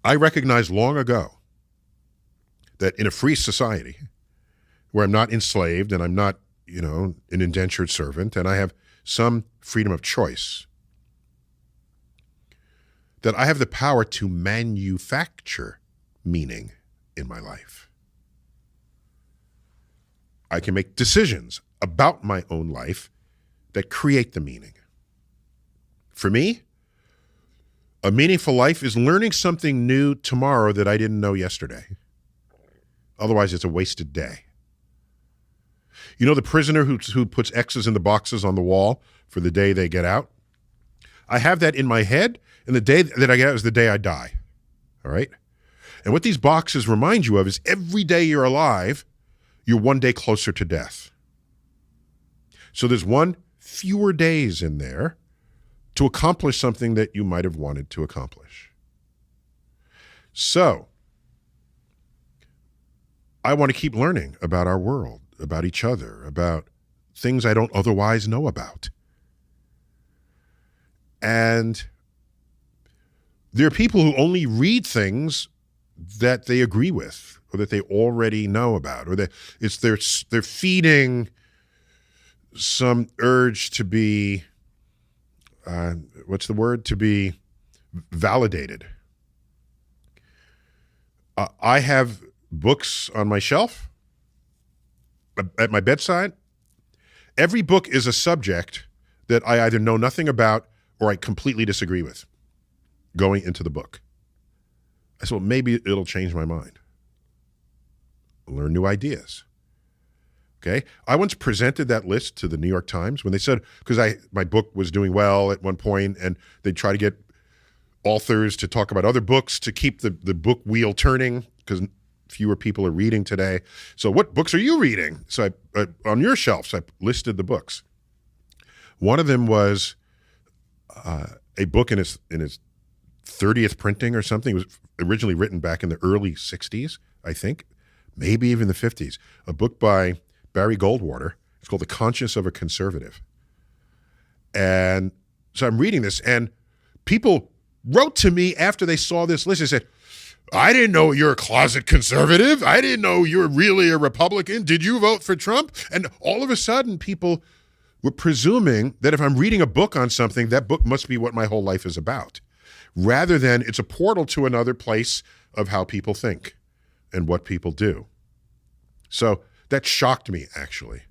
I recognized long ago that in a free society where I'm not enslaved and I'm not, an indentured servant and I have some freedom of choice, that I have the power to manufacture meaning in my life. I can make decisions about my own life that create the meaning. For me, a meaningful life is learning something new tomorrow that I didn't know yesterday. Otherwise, it's a wasted day. You know the prisoner who puts X's in the boxes on the wall for the day they get out? I have that in my head, and the day that I get out is the day I die. All right? And what these boxes remind you of is every day you're alive, you're one day closer to death. So there's one fewer days in there to accomplish something that you might have wanted to accomplish. So I want to keep learning about our world, about each other, about things I don't otherwise know about. And there are people who only read things that they agree with or that they already know about, or that they're feeding some urge to be, to be validated. I have books on my shelf at my bedside. Every book is a subject that I either know nothing about or I completely disagree with going into the book. I said, well, maybe it'll change my mind. Learn new ideas. Okay. I once presented that list to the New York Times when they said, because my book was doing well at one point, and they try to get authors to talk about other books to keep the book wheel turning because fewer people are reading today. So what books are you reading? So on your shelves, I listed the books. One of them was a book in its 30th printing or something. It was originally written back in the early 60s, I think, maybe even the 50s. A book by Barry Goldwater. It's called The Conscience of a Conservative. And so I'm reading this, and people wrote to me after they saw this list and said, I didn't know you're a closet conservative. I didn't know you're really a Republican. Did you vote for Trump? And all of a sudden, people were presuming that if I'm reading a book on something, that book must be what my whole life is about, rather than it's a portal to another place of how people think and what people do. So that shocked me, actually,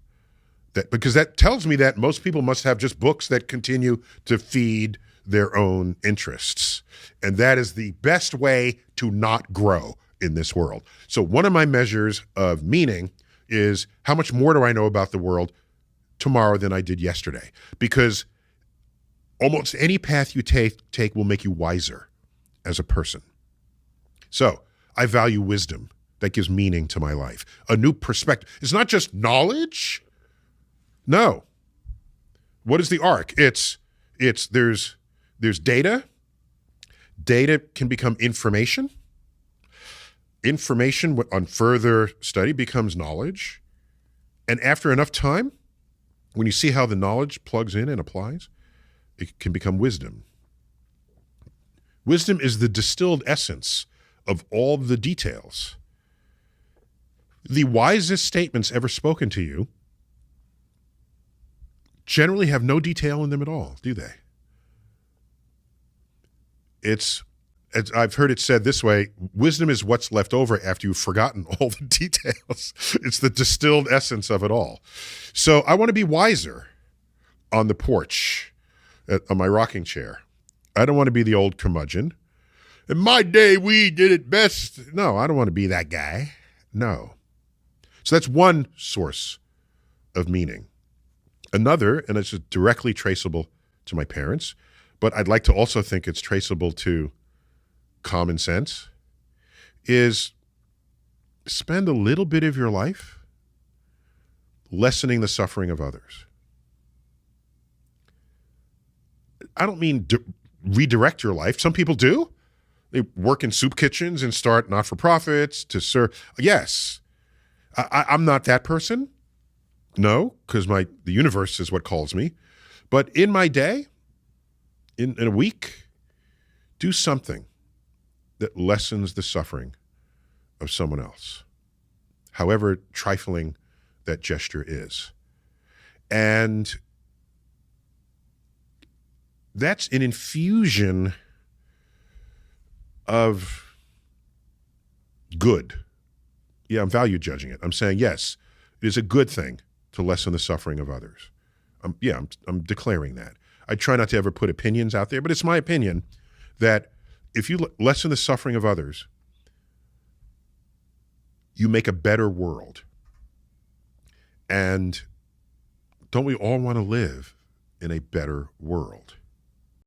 because that tells me that most people must have just books that continue to feed their own interests. And that is the best way to not grow in this world. So one of my measures of meaning is how much more do I know about the world tomorrow than I did yesterday? Because almost any path you take will make you wiser as a person. So I value wisdom. That gives meaning to my life. A new perspective. It's not just knowledge. No. What is the arc? There's data. Data can become information. Information on further study becomes knowledge. And after enough time, when you see how the knowledge plugs in and applies, it can become wisdom. Wisdom is the distilled essence of all the details. The wisest statements ever spoken to you generally have no detail in them at all, do they? I've heard it said this way, wisdom is what's left over after you've forgotten all the details. It's the distilled essence of it all. So I want to be wiser on the porch, on my rocking chair. I don't want to be the old curmudgeon. In my day, we did it best. No, I don't want to be that guy. No. So that's one source of meaning. Another, and it's directly traceable to my parents, but I'd like to also think it's traceable to common sense, is spend a little bit of your life lessening the suffering of others. I don't mean redirect your life. Some people do. They work in soup kitchens and start not-for-profits to serve. Yes. I'm not that person. No, because the universe is what calls me. But in my day, in a week, do something that lessens the suffering of someone else, however trifling that gesture is. And that's an infusion of good. Yeah, I'm value judging it. I'm saying, yes, it is a good thing to lessen the suffering of others. I'm declaring that. I try not to ever put opinions out there, but it's my opinion that if you lessen the suffering of others, you make a better world. And don't we all want to live in a better world?